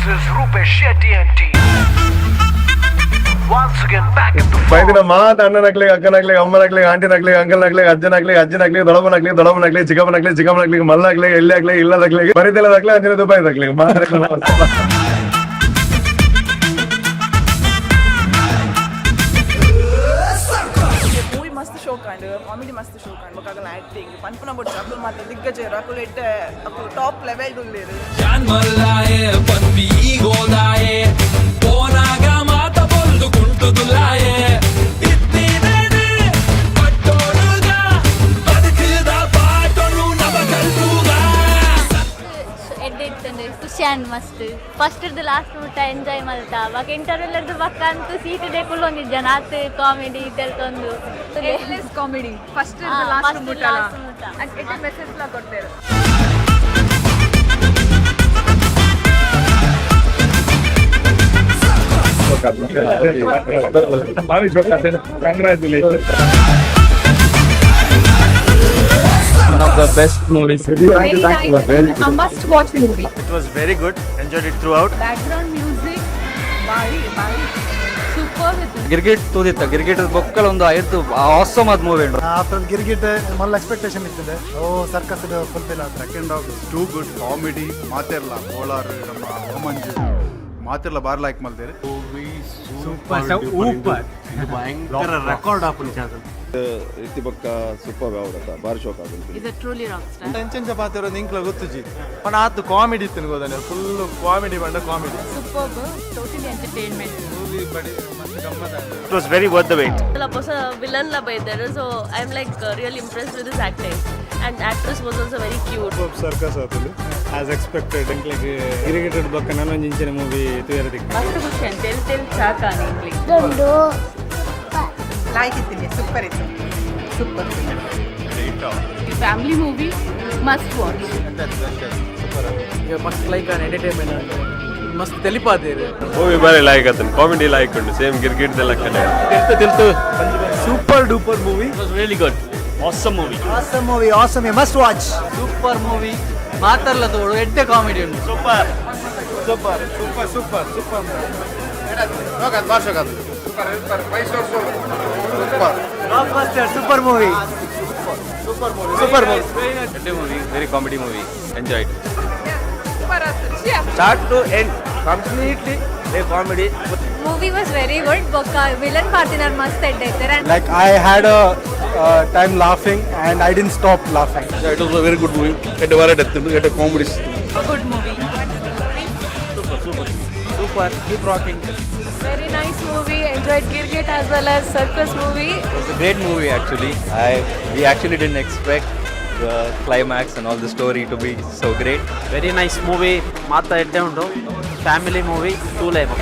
is Roopesh Shetty and team. Once again back in the ಬೈದಿನ ಮಾತು ಅಣ್ಣನಕ್ಲಿ ಅಕ್ಕನಕ್ಲಿ ಅಮ್ಮನಕ್ಲಿ ಆಂಟಿನಕ್ಲಿ ಅಂಕಲ್ನಕ್ಲಿ ಅಜ್ಜನಕ್ಲಿ ಅಜ್ಜನಕ್ಲಿ ದೊಡ್ಡಮ್ಮನಕ್ಲಿ ಚಿಕ್ಕಮ್ಮನಕ್ಲಿ ಮಲ್ಲಾಗ್ಲಿ ಎಳ್ಳಿ ಇಲ್ಲದಾಗ್ಲಿ ಬರಿದಿಲ್ಲದಾಗ್ಲಿ ಅಂಜನ ದುಬೈದಾಗ್ಲಿ show kind of comedy mast show kind of acting panpuna bot abdul mata diggaje rakul ette top level dulleru jan mallaye panvi godaye ponaga mata boldu kuntu dullaye ittinene pattonuga badukida paatonu nabakaltuga edit and kushan mast first the last muta enjoy malta bak interval adu bakkantu seat de kuloni janat comedy teltondu endless comedy first the last muta and it message la korteru Congratulations. One of the best movies. very nice a must watch movie It was very good. Enjoyed it throughout. background music bye super with Girgit ತೂದಿತ್ತ Girgit ಬೊಕ್ಕಲ ಒಂದು ಆಯ್ತು awesome ಆದ movie ಉಂಟು. After Girgit ಮಲ್ಲ expectation ಇರ್ತದೆ circus fulfil ಆದ್ರೆ Second half is too good. Comedy. ಮಾತೆರ್ಲ Bolar ನಮ್ಮ Vamanjoor. ಮಾತೆರ್ಲ bar like ಮಾಡ್ತಾರೆ. ಭಯಂಕರ ರೆಕಾರ್ಡ್ ಆಪುಲ್ ರೀತಿ ಪಕ್ಕ ಸೂಪರ್ ಅವರತ್ತ ಬಾರ್ ಶೋಕ್ ಆಗುತ್ತೆ. is a truly rock star ಎಂಚೆಂಚ ಪಾತೆರ ನಿಂಕ್ಲ ಗೊತ್ತುಜಿ. ಪನ ಆತು ಕಾಮಿಡಿ ಇತ್ತು ಗೋದನೆ ಫುಲ್ ಕಾಮಿಡಿ ಬಂಡ comedy. superb totally entertainment movie ಬಡಿ ಮಸ್ತ್ ಗಮ್ಮತ್ ಆಗಿದೆ. It was very worth the wait. villain la baidaru, so I'm like really impressed with his acting, and actress was also very cute. Circus ಆಪುಲ್ as expected Girgit ಬಕ್ಕ ನನೊಂಜಿಂಚಿನ movie ತೂಯರದಿಕ್ಕೆ mast ಖುಷಿ ಅಂತ ಸಾಕ ನಿಂಗ್ಲಿ like it super itte super family movie must watch ಮಸ್ತ್ like an entertainment ಮಸ್ತ್ ತೆಲಿಪಾದೇರು ಮೂವಿ ಬಾರಿ ಲೈಕ್ ಆತನ ಕಾಮಿಡಿ ಲೈಕ್ ಉಂಟು ಸೇಮ್ ಗಿರ್ಗಿಟ್ ಲಕ್ಕನೆ ತಿಳ್ತು super duper movie It was really good. Awesome movie. Awesome you must watch super movie ಮಾತಾಡ್ಲ ತೋಡು ಎಡ್ಡೆ ಕಾಮಿಡಿ ಉಂಟು. Super. ಸೂಪರ್ ಮೂವಿ ಎಡ್ಡೆ movie very comedy movie enjoyed Start to end. Completely a comedy. movie was very good bokka villain partinar mast eddaitare and like I had a time laughing and I didn't stop laughing it was a very good movie ಎಟ್ ವಾರ ಡೆತ್ ಎಟ್ comedy a good movie super keep rocking. very nice movie enjoyed girgit as well as circus movie It was a great movie actually. We actually didn't expect the climax and all the story to be so great. Very nice movie. Mata edde undu. Family movie. 2 life.